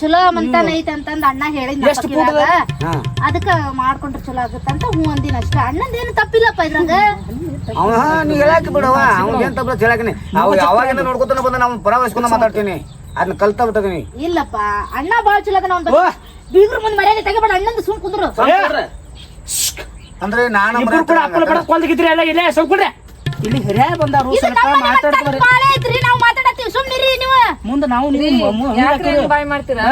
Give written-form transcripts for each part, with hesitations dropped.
ಚಲೋ ಮಂತಾನ ಐತಿ ಅಂತಂದ ಅಣ್ಣ ಹೇಳಿದ್ ಅದಕ್ಕ ಮಾಡ್ಕೊಂಡ್ರೆ ಚಲೋ ಆಗುತ್ತಂತ ಹೂ ಅಂದಿನ ಅಷ್ಟ ಅಣ್ಣಂದೇನು ತಪ್ಪಿಲ್ಲಪ್ಪ ಇದ್ರಾಗ. ನೀ ಹೇಳಾಕಿ ಬಿಡವ ಅವ್ನ ಏನ್ ತಪ್ಪ ಹೇಳಾಕಿನಿ ಅವಾಗಿಂದ ನೋಡ್ಕೊತಾನೆ ಬಂದ ನಾವು ಪರಾಮರ್ಶಿಸ್ಕೊಂಡ ಮಾತಾಡ್ತೀನಿ ಅದನ್ನ ಕಲ್ತಾ ಬಿಟ್ಟಿನಿ. ಇಲ್ಲಪ್ಪ ಅಣ್ಣ ಬಾಳ ಚಲೋ ಅದ ಅವ್ನ ಬೀಗ್ರ ಮುಂದೆ ಮರ್ಯಾದೆ ತೆಗಿಬೇಡ ಅಣ್ಣಂದು ಸುಮ್ ಕುಂದ್ರು. ಅಂದ್ರೆ ನಾನು ಇಲ್ಲಿ ಹಿರಿಯ ಬಂದಾರು ಸ್ವಲ್ಪ ಮಾತಾಡ್ತಾರೆ ನಾವು ಮಾತಾಡತ್ತೀವಿ ಸುಮ್ನಿರಿ ನೀವು ಮುಂದೆ ನಾವು ಬಾಯ್ ಮಾಡ್ತೀರಾ?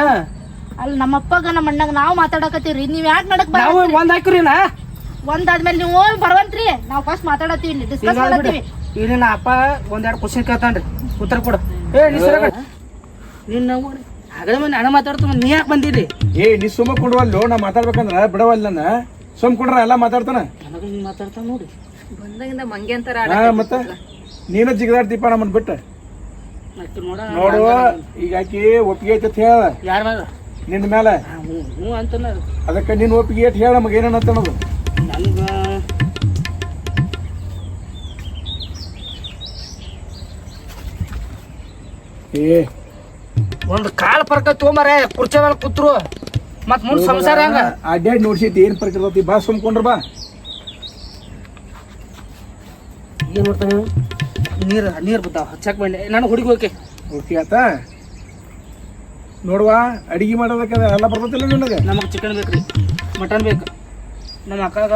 ಅಲ್ಲಿ ನಮ್ಮಪ್ಪಗ ನಮ್ಮ ಅಣ್ಣಗ ನಾವು ಮಾತಾಡಕತ್ತೀವ್ರಿ ನೀವ್ ಯಾಕೆ ನಡಕ್ ನಾವು ಒಂದ್ ಹಾಕ್ರಿನಾ ಒಂದಾದ್ಮೇಲೆ ನೀವು ಬರವಂತ್ರಿ ನಾವು ಫಸ್ಟ್ ಮಾತಾಡತ್ತೀವಿ ಇಲ್ಲಿ ಡಿಸ್ಕಸ್ ಮಾಡತ್ತೀವಿ. ಇಲ್ಲಿ ನಾ ಅಪ್ಪ ಒಂದೆರಡು ಕ್ವಶನ್ ಕೇಳ್ತಾನ್ರಿ ಉತ್ತರ ಕೊಡು. ನೀನ್ ನಾವು ಆಗಲೇ ಮಂದಿ ಹಣ ಮಾತಾಡ್ತಾನ ನೀ ಯಾಕೆ ಬಂದಿರಿ? ನೀ ಸುಮ್ಮ ಕೊಡುವಲ್ಲೋ ನಾ ಮಾತಾಡ್ಬೇಕಂದ್ರ ಬಿಡವಲ್ಲ ನನ್ನ ಸುಮ್ ಕೊಡ್ರ ಎಲ್ಲಾ ಮಾತಾಡ್ತಾನ ನನಗ ನೀ ಮಾತಾಡ್ತಾನ ನೋಡಿ ಬಂದಾಗಿಂದ ಮಂಗೆ ಅಂತಾರ. ಮತ್ತ ನೀನ ಜಿಗದಾಡ್ತೀಪ ನಮ್ಮನ್ ಬಿಟ್ಟ ನೋಡು. ಈಗ ಆಕಿ ಒಪ್ಪಿಗೆ ಐತಿ ಅಂತ ಹೇಳ ಯಾರ ಮ್ಯಾಲ ನಿನ್ನ ಮೇಲೆ ಹ್ಞೂ ಅಂತನ ಅದಕ್ಕೆ ನಿನ್ ಒಪ್ಪಿಗೆ ಐತಿ ಹೇಳ ನಮಗೆ ಏನಂತ ಅನ್ನೋದು. ನನ್ಗ ಒಂದ್ ಕಾಲ್ ಪರ್ಕ ತೊಗೊಂಬಾರೆ ಕುರ್ಚಿ ಮೇಲೆ ಕೂತ್ರು ಮತ್ ಮುಂದ್ ಸಂಸಾರ ಹಂಗ ಅಡ್ಡಾಡಿ ನೋಡ್ಸೈತಿ ಏನ್ ಪರ್ಕಿರ್ತತಿ ಬಾ ಸುಮ್ಕೊಂಡ್ರ ಬಾ. ಏನ್ ಮಾಡ್ತಾನೆ ನೀರ್ ಬಿದ್ದಾವ ಹಚ್ಚಾಕ್ ಬಂದೆ ನಾನು ಹುಡುಗಿ ಹೋಗಿ ಓಕೆ ಆತ ನೋಡುವ ಅಡಿಗೆ ಮಾಡೋದಕ್ಕೆ ಎಲ್ಲ ಬರ್ತತಿಲ್ಲ ನಿನಗೆ. ನಮಗ್ ಚಿಕನ್ ಬೇಕ್ರಿ ಮಟನ್ ಬೇಕು ನಮ್ಮ ಅಕ್ಕಾಗ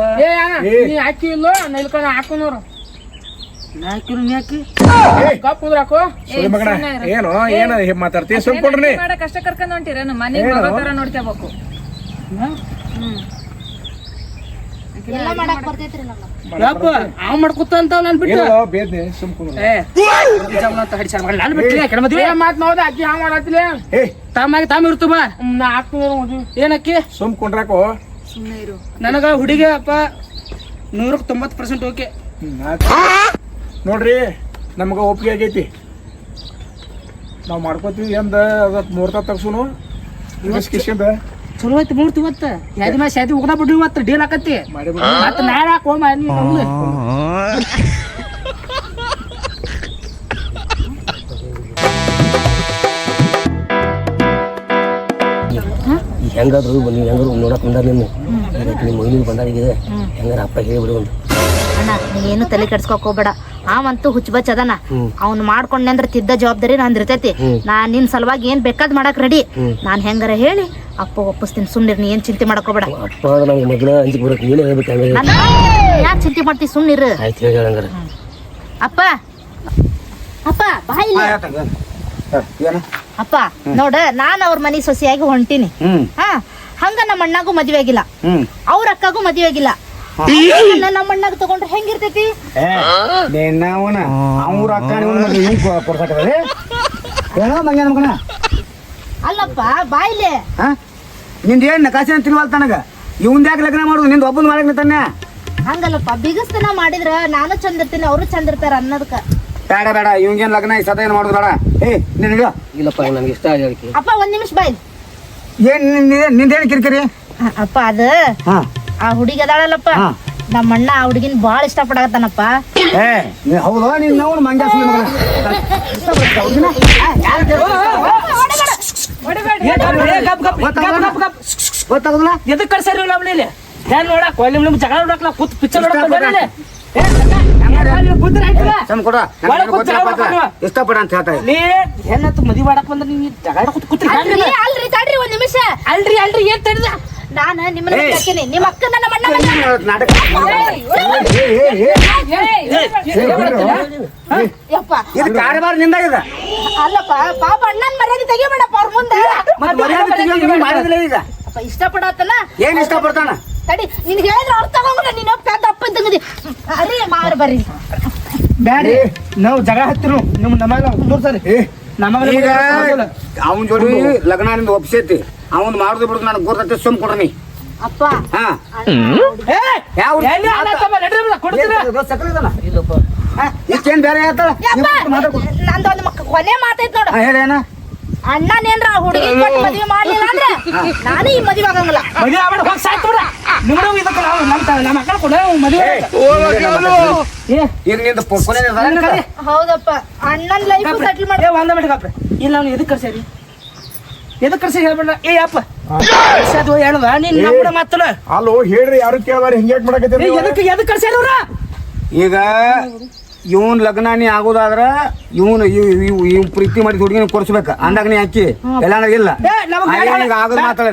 ನೀ ಹಾಕಿ ಇಲ್ಲೋ ನೈಲ್ಕೊಂಡ್ ಹಾಕೋನವ್ರು ನಾ ಹಾಕಿರು ನೀ ಹಾಕಿ ಕಪ್ ಕುಂದ್ರಾಕೋ ಮಗನ ಏನು ಏನು ಮಾತಾಡ್ತೀವಿ ಸುಮ್ಕೊಂಡ್ರಿ ಕಷ್ಟ ಕರ್ಕೊಂಡ್ ಹೊಂಟಿರ ಮನೆಗೆ ತರ ನೋಡ್ಕೋಬೇಕು. ಎಲ್ಲ ಮಾಡಕ್ ಬರ್ತೈತ್ರಿ ನಂಗ. ಯಪ್ಪ ಅವ್ ಮಾಡ್ಕೊತ ಅಂತ ನಾನ್ ಬಿಟ್ಟು ಬೇದ್ನೆ ಸುಮ್ಕೊಂಡ್ರಿ ನಾನು ಬಿಟ್ಟು ಮಾತ್ ನೋಡ ಅಕ್ಕಿ ಹಂಗ ಮಾಡತ್ತಿಲ್ಲ ತಾಮಾಗಿ ಇರ್ತು ಬಾ ನಾ ಹಾಕ್ತೀನಿ ಏನಕ್ಕಿ ಸುಮ್ಕೊಂಡ್ರಾಕೋ ಸುಮ್ಮನೆ ಇರು. ನನಗ ಹುಡುಗಿ ಅಪ್ಪ 190% ಓಕೆ. ನೋಡ್ರಿ ನಮ್ಗ ಒಪ್ಪಿಗೆ ಆಗೈತಿ ನಾವ್ ಮಾಡ್ಕೋತೀವಿ ಎಂದ ಅದ ಮುಹೂರ್ತ ತಗ್ಸುನು ಕಿಸ್ಕಿಂದ ಚಲೋ ಐತಿ ಮೂರ್ತಿ ಇವತ್ತ ಯಾದಿ ಮಾ ಶಾದಿ ಹೋಗದ ಬಿಡ್ರಿ ಇವತ್ತು ಡೀಲ್ ಆಕತಿ ಮತ್ತ ನಾಳೆ ಹಾಕೋ ಹೆಂಗಾದ್ರು ನೀವು ಹೆಂಗಾರು ನೋಡಕ್ ಬಂದಾರ ನಿಮ್ಮ ಮೈಲಿಗೆ ಬಂದಾಗಿದೆ ಹೆಂಗಾರ ಅಪ್ಪ ಹೇಳಿಬಿಡು ಒಂದು. ಅಣ್ಣ ನೀ ಏನು ತಲೆ ಕೆಡ್ಸ್ಕೊಕ್ ಹೋಗ್ಬೇಡ ಅವಂತೂ ಹುಚ್ಚಬಚ್ಚ ಅದನ ಅವ್ನ್ ಮಾಡ್ಕೊಂಡೆ ಅಂದ್ರೆ ತಿದ್ದ ಜವಾಬ್ದಾರಿ ನಂದ್ ಇರ್ತೈತಿ. ನಾನ್ ನಿನ್ ಸಲುವಾಗಿ ಏನ್ ಬೇಕಾದ್ ಮಾಡಕ್ ರೆಡಿ. ನಾನ್ ಹೆಂಗಾರ ಹೇಳಿ ಅಪ್ಪ ಒಪ್ಪಿಸ್ತೀನಿ ಸುಮ್ನಿರ್ ನೀ ಏನ್ ಚಿಂತೆ ಮಾಡಕ್ ಹೋಗ್ಬೇಡ. ಅಪ್ಪ ನಮ್ಗೆ ಮೊದಲ ಅಂಜಿಕ್ ಬರಕ್ ನೀನೇ ಹೇಳ್ಬೇಕು. ಯಾಕೆ ಚಿಂತೆ ಮಾಡ್ತಿ ಸುಮ್ನಿರು. ಆಯ್ತು ಹೇಳಿ ಹಂಗಾರ. ಅಪ್ಪ ಅಪ್ಪ ಬಾಯಿ ಅಪ್ಪ ನೋಡ ನಾನ್ ಅವ್ರ ಮನಿ ಸೊಸೆಯಾಗಿ ಹೊಂಟೀನಿ. ಹಾ ಹಂಗ ನಮ್ಮ ಅಣ್ಣಗೂ ಮದ್ವೆ ಆಗಿಲ್ಲ ಅವ್ರ ಅಕ್ಕಗೂ ಮದ್ವೆ ಆಗಿಲ್ಲ. ನಮ್ಮ ಅಣ್ಣಗ ತಗೊಂಡ್ರೆ ಹೆಂಗಿರ್ತೈತಿ? ಅವ್ರ ಅಕ್ಕ ಅಲ್ಲಪ್ಪ ಬಾಯ್ಲೆ ನಿಂದ ಏನ್ ಕಾಸಿನ ತಿನ್ವಲ್ ತನಗ ಇವಂದ ಯಾಕೆ ಲಗ್ನ ಮಾಡುದು ನಿಂದ ಒಬ್ಬನ ಮಾಡಕ್ ತಾನೆ. ಹಂಗಲ್ಲಪ್ಪ ಬಿಗಸ್ತನ ಮಾಡಿದ್ರ ನಾನು ಚಂದ ಇರ್ತೀನಿ ಅವರು ಚಂದ ಇರ್ತಾರ ಅನ್ನೋದಕ್ಕ. ಬೇಡ ಬೇಡ ಇವಂಗೇನ್ ಲಗ್ನ ಈ ಸದ ಏನ್ ಮಾಡುದು ಬೇಡ. ನಿನಗ ಇಲ್ಲಪ್ಪ ನನ್ಗೆ ಇಷ್ಟ ಆಗಿ ಅಪ್ಪ ಒಂದ್ ನಿಮಿಷ ಬಾಯ್. ಏನ್ ನಿಂದೇನ್ ಕಿರಿಕಿರಿ? ಅಪ್ಪ ಅದ ಆ ಹುಡುಗಿ ಅದಾಳಲ್ಲಪ್ಪ ನಮ್ಮ ಅಣ್ಣ ಆ ಹುಡುಗಿನ ಬಾಳ ಇಷ್ಟ ಪಡಕತ್ತಾನಪ್ಪ. ಹೌದಾ ನೀನ್ ನಾವು ಮಂಗ್ಯ ಗೊತ್ತಾಗುದಿಲ್ಲ ಎದಕ್ ಕಳ್ಸಾರಿ ಇಲ್ಲಿ ಏನ್ ನೋಡಕ್ ನಿಮ್ ಜಗಳ ನೋಡಕ್ ಕೂತ್ ಪಿಕ್ಚರ್ ಇಷ್ಟಪಡ ಅಂತ ಹೇಳ್ತಾ ನೀ ಏನಂತ ಮದಿ ಮಾಡಕ್ ಬಂದ್ರೆ ನೀ ಜಗಳ ಕೂತ್ ಅಲ್ರಿ ತಡ್ರಿ ಒಂದ್ ನಿಮಿಷ. ಅಲ್ರಿ ಏನ್ ತಡಿದ ನಾನು ನಿಮ್ಮನ್ನ ಕೇಳ್ತೀನಿ ನಿಮ್ಮ ಅಕ್ಕನ ನಮ್ಮ ಅಣ್ಣ ನಾಟಕ ಯಪ್ಪ ಇದು ಕಾರ್ಯಭಾರ ನಿಂದಾಗಿದೆ. ಅಲ್ಲಪ್ಪ ಪಾಪ ಅಣ್ಣನ ಮರ್ಯಾದೆ ತೆಗಿಬೇಡಪ್ಪ ಅವ್ರ ಮುಂದೆ. ಮಾಡಿದಿಲ್ಲ ಈಗ ಅಪ್ಪ ಇಷ್ಟಪಡತ್ತಲ್ಲ ಏನ್ ಇಷ್ಟಪಡ್ತಾನ ತಡಿ ನಿನ್ ಹೇಳಿದ್ರೆ ಅವ್ರು ತಗೊಂಡ್ರೆ ನೀನು ಪೆದ್ದ ಅಪ್ಪ ತೆಗದಿ ಅರಿ ಮಾರು ಬರ್ರಿ ಬ್ಯಾಡಿ ನಾವು ಜಗಳ ಹತ್ತಿರು ನಿಮ್ ನಮಗ ಸರಿ ಈಗ ಅವನ್ ಜೋಡಿ ಲಗ್ನ ಒಪ್ಸೈತಿ ಅವನ್ ಮಾಡುದು ಬಿಡುದು ನನಗೆ ಗೊತ್ತೈತಿ ಸುಮ್ ಕೊಡ್ರಿ ಅಪ್ಪ. ಇಷ್ಟೇನ್ ಬೇರೆ ಹೇಳ್ತಾಳ ನಂದೊಂದು ಕೊನೆ ಮಾತೈತ್ ನೋಡು. ಹೇಳೇನ ಅಣ್ಣನೇನ್ರ ಹುಡುಗಿ ಮದ್ವೆ ಮಾಡ್ಲಿಲ್ಲ ಅಂದ್ರೆ ನಾನು ಈ ಮದ್ವೆ ಆಗಂಗಿಲ್ಲ. ಹೌದಪ್ಪ ಅಣ್ಣನ್ ಲೈಫ್ ಸೆಟ್ಲ್ ಮಾಡಿ ಇಲ್ಲ ಅವ್ನು ಎದಕ್ ಕರ್ಸ್ಯಾರಿ ಎದಕ್ಕೆ ಕರ್ಸಿ ಹೇಳ್ಬೇಡ ಏ ಅಪ್ಪ ಕರ್ಸೋದು ಹೇಳದ ನೀನ್ ಕೂಡ ಮಾತಲ್ಲ ಅಲ್ಲೋ ಹೇಳ್ರಿ ಯಾರು ಕೇಳಬಾರ ಹಿಂಗ್ಯಾಕ್ ಮಾಡಕತ್ತೀರಿ ಎದಕ್ಕೆ ಕರ್ಸ್ಯಾರ ಈಗ ಇವನ್ ಲಗ್ನ ನೀ ಆಗೋದಾದ್ರ ಇವ್ ಪ್ರೀತಿ ಮಾಡಿ ಹುಡುಗಿನ ಕೊಡ್ಸ್ಬೇಕ ಅಂದಾಗ ನೀ ಅಕ್ಕಿ ಎಲ್ಲಾಂದ್ರೆ ಇಲ್ಲ ಈಗ ಆಗೋದ್ ಮಾತಾಡ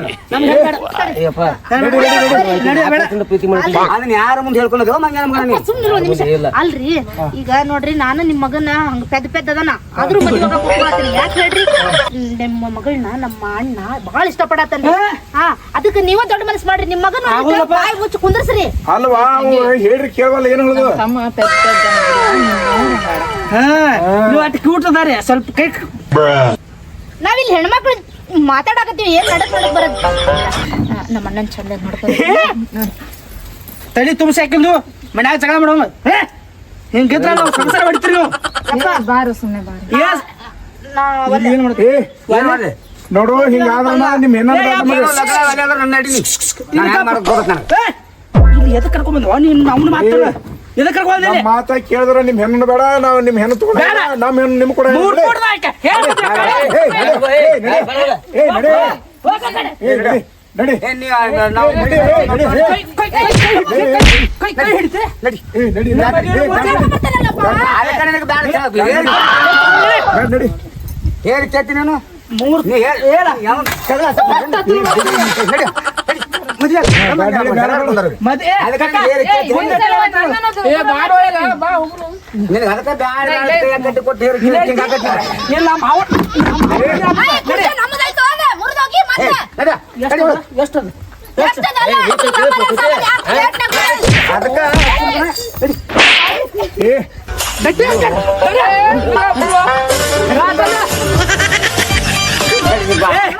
ಅದನ್ನ ಯಾರ ಮುಂದೆ ಹೇಳ್ಕೊಳ್ಳೋದು ಸುಮ್ಮನೆ ನಿಮಿಷ ಅಲ್ರಿ ಈಗ ನೋಡ್ರಿ ನಾನು ನಿಮ್ ಮಗನ ಹಂಗ ಪೆದ್ದ ಅದಾನ ಆದ್ರೂ ಮದ್ವೆ ಯಾಕೆ ಹೇಳ್ರಿ ನಿಮ್ಮ ಮಗಳನ್ನ ನಮ್ಮ ಅಣ್ಣ ಬಹಳ ಇಷ್ಟಪಡತ್ತನ್ರಿ ಹಾ ಅದಕ್ಕೆ ನೀವ ದೊಡ್ಡ ಮನಸ್ಸು ಮಾಡ್ರಿ ನಿಮ್ ಮಗನ ಬಾಯಿ ಮುಚ್ಚಿ ಕುಂದ್ರಸ್ರಿ ಅಲ್ವಾ ಹೇಳ್ರಿ ಕೇಳವಲ್ಲ ಏನ್ ಹೇಳುದು ತಮ್ಮ ಪೆದ್ದ ನೀವು ಅಟ್ ಕ್ಯೂಟ್ ಅದಾರಿ ಸ್ವಲ್ಪ ಕೈ ನಾವಿಲ್ಲಿ ಹೆಣ್ಮಕ್ಳು ಮಾತಾಡಕತ್ತೀವಿ ಏನ್ ನಡಕ್ ಬರದ್ ನಮ್ಮ ಅಣ್ಣನ್ ಚಂದ ನೋಡ್ತಾರೆ ತಲೆ ತುಂಬಿಸಿ ಹಾಕಿಂದು ಮನ್ಯಾಗ ಜಗಳ ಮಾಡೋಂಗ ಹಿಂಗಿದ್ರ ನಾವು ಸಂಸಾರ ಹೊಡಿತೀರಿ ನೀವು ಬಾರು ಸುಮ್ನೆ ಬಾರು ಏನ್ ಮಾಡ್ತೀವಿ ನೋಡು ಹಿಂಗಾದ್ರ ನಿಮ್ ನನ್ನ ಇಲ್ಲಿ ಎದಕ್ ಕರ್ಕೊಂಡ್ ಬಂದ್ವ ನೀನ್ ಅವ್ನ ಮಾತಾಡ ಎದಕ್ ಕರ್ಕೊಂಡ್ ಬಂದಿಲ್ಲ ಮಾತಾ ಕೇಳಿದ್ರ ನಿಮ್ ಹೆಣ್ಣು ಬೇಡ ನಾವು ನಿಮ್ ಹೆಣ್ಣು ತಗೊಂಡ ನಮ್ ಹೆಣ್ಣು ನಿಮ್ ಕೂಡ ನಡಿ ಹೇಳಿ ಕೇಳ್ತಿ ನಾನು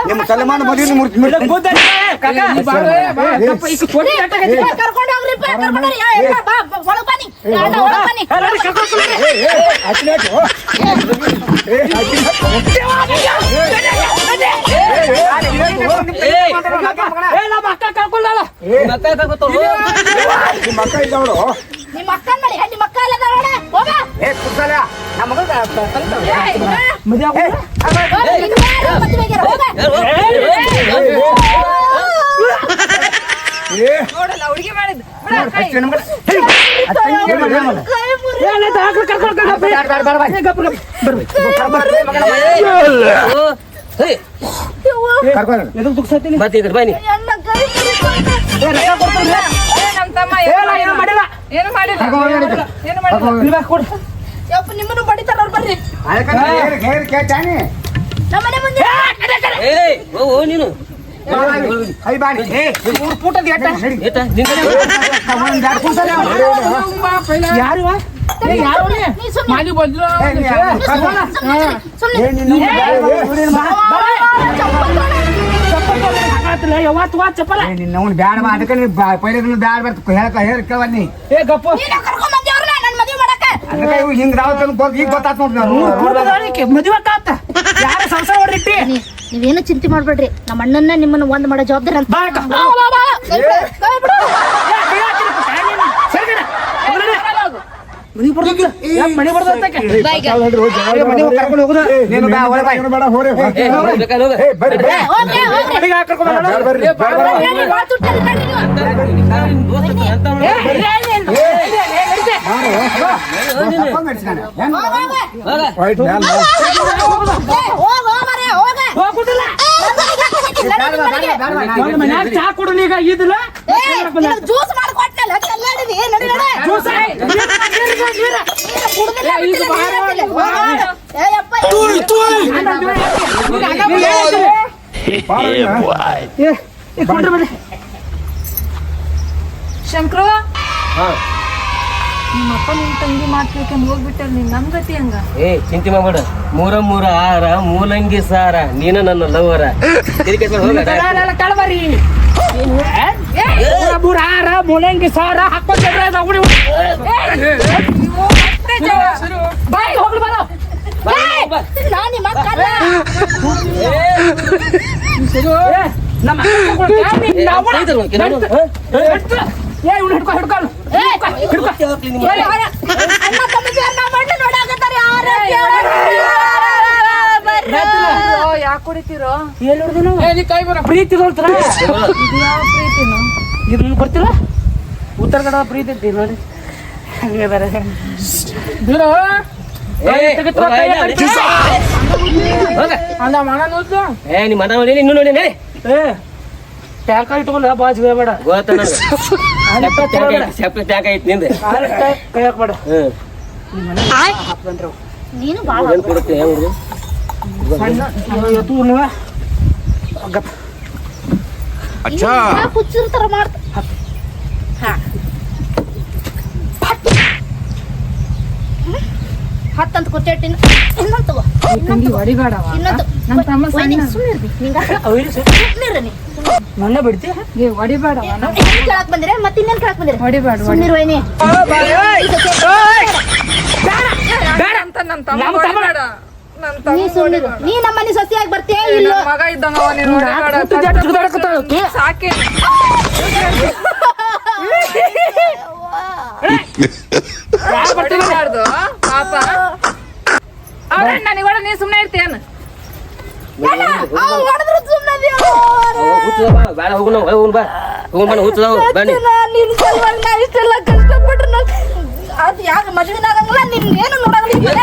ನಿಮ್ಮ ಸಲ್ಮಾನ್ ಮದುವೆ ನಿಮ್ಮ ಅಕ್ಕನ್ ಮಾಡಿ ನಿಮ್ಮ ಅಕ್ಕ ಎಲ್ಲ ಹೋಗ ನೋಡಲ್ಲ ಹುಡುಗಿ ಮಾಡಿದ್ ನಮ್ ತಮ್ಮ ಏನು ಮಾಡಿಲ್ಲ ನಿಮ್ಮನ್ನು ಬಡಿತಾರ ಅವ್ರು ಬರ್ರಿ ನಮ್ಮನೆ ಮುಂದೆ ನೀನು ಯಾರು ಮಾಲಿ ಬಂದ್ರು ಯಾವತ್ತು ಚಪ್ಪಲ ನಿನ್ನ ಬ್ಯಾಡ ಅದಕ್ಕೆ ಪೈಲೆ ಬ್ಯಾಡ ಬರ್ತ ಹೇಳ್ಕವನ್ನಿ ಏ ಗಪ್ಪ ಅದಕ್ಕೆ ಇವು ಹಿಂಗ್ ಈಗ ಗೊತ್ತಾತ್ ನೋಡ್ರಿ ಮದುವೆ ಆತ ಯಾರ ಸಂಸಾರ ಹೊಡಿಟ್ಟಿ ನೀವೇನು ಚಿಂತೆ ಮಾಡ್ಬೇಡ್ರಿ ನಮ್ಮ ಅಣ್ಣನ್ನ ನಿಮ್ಮನ್ನ ಒಂದ್ ಮಾಡೋ ಜವಾಬ್ದಾರಿ ಅಂತ ಮನಿ ಬರ್ದಕ್ಕೆ ಮನ್ಯಾಗ ಚಾ ಕೊಡು ಈಗ ಇದಿಲ್ಲ ಜ್ಯೂಸ್ ಮಾಡ್ಕೊಟ್ನಲ್ಲ ಜ್ಯೂಸ್ ಶಂಕ್ರು ನಿಮ್ಮ ಅಪ್ಪ ನಿನ್ ತಂಗಿ ಮಾತ್ಬೇಕಂದ್ ಹೋಗ್ಬಿಟ್ಟಲ್ ನೀನ್ ನಮ್ ಗತಿ ಹಂಗ ಚಿಂತೆ ಮಾಡ್ಬೇಡ ಮೂರ ಆರ ಮೂಲಂಗಿ ಸಾರ ನೀನ ನನ್ನ ಲವರ ಕಳಬರಿ ಆರ ಮೂಲಂಗಿ ಸಾರ ಹಾಕೊಂಡ್ರೆ ಬಾಯ್ ಹೋಗ್ಲಿ ಬರೋ ನಮ್ಮ ಯಾಕೆ ಕುಡಿತೀರೋ ಎಲ್ಲಿ ಹೊಡ್ದು ನಾವು ನೀ ಕೈ ಬರ ಪ್ರೀತಿ ನೋಡ್ತಾರ ಇದು ಯಾವ ಪ್ರೀತಿನೋ ಇದು ಬರ್ತಿಲ್ಲ ಉತ್ತರ ಕನ್ನಡ ಪ್ರೀತಿ ಐತಿ ನೋಡಿ ಹಂಗದಾರೆ ಬಿಡು ಅಲ್ಲ ಮನ ನೋಡ್ತು ನಿಮ್ಮ ಮನ ನೋಡಿ ಇನ್ನು ನೋಡಿ ನಡಿ. ಟ್ಯಾಂಕ ಇಟ್ಕೊಂಡ ಬಾಜ್ ಬೇಡ ಗೊತ್ತ ಸೆಪ್ಟ ಟ್ಯಾಂಕ್ ಐತಿ ನಿಂದ ಕೈ ಹಾಕ್ಬೇಡ ನೀನು ಬಾಳ ಏನ್ ಕೊಡುತ್ತೆ ಹೆಂಗ್ರಿ ಎತ್ತು ನೀವ ಹುಚ್ಚಿರ್ತಾರ ಮಾಡ್ತ ಹತ್ತಂತ ಕೊಟ್ಟಿಟ್ಟಿನ ಇನ್ನೊಂದು ತಗೋ ತಂಗಿ ಹೊಡಿಬೇಡವ ಇನ್ನೊಂದು ನಮ್ ತಮ್ಮ ಸಣ್ಣ ಸುಮ್ಮನಿರ್ರಿ ನೀ ನನ್ನ ಬಿಡ್ತಿ ಏ ಹೊಡಿಬೇಡವ ಏನ್ ಕೇಳಕ್ ಬಂದಿರ ಮತ್ತೆ ಇನ್ನೇನ್ ಕೇಳಕ್ ಬಂದಿರ ಹೊಡಿಬೇಡ ಸುಮ್ಮನಿರು ವೈನಿ ಅಂತ ನನ್ ತಮ್ಮ ಹೊಡಿಬೇಡ ನನ್ ನೀ ಸುಮ್ಮನಿರು ನೀ ನಮ್ಮ ಮನೆ ಸೊಸೆಯಾಗಿ ಬರ್ತೀಯ ಇಲ್ಲ ಮಗ ಇದ್ದಂಗವ ನೀನು ಹೊಡಿಬೇಡ ಸಾಕಿ ಹೊಡಿಬಾರ್ದು ಪಾಪ ನನಗೆ ನೀ ಸುಮ್ನೆ ಇರ್ತೀಯನ್ ಹೊಡೆದ್ರು ಸುಮ್ಮನೆ ಹುಚ್ಚದ ಬೇಡ ಹೋಗುಣ ಹೋಗುಣ ಬಾ ಹೋಗುಣ ಬಾ ಹುಚ್ಚದ ಬನ್ನಿ ನಿನ್ ಸಲುವಾಗಿ ನಾ ಇಷ್ಟೆಲ್ಲ ಕಷ್ಟಪಟ್ರು ಅದು ಯಾಕೆ ಮದುವೆ ಆಗಂಗಿಲ್ಲ ನಿನ್ ಏನು ನೋಡಂಗಿಲ್ಲ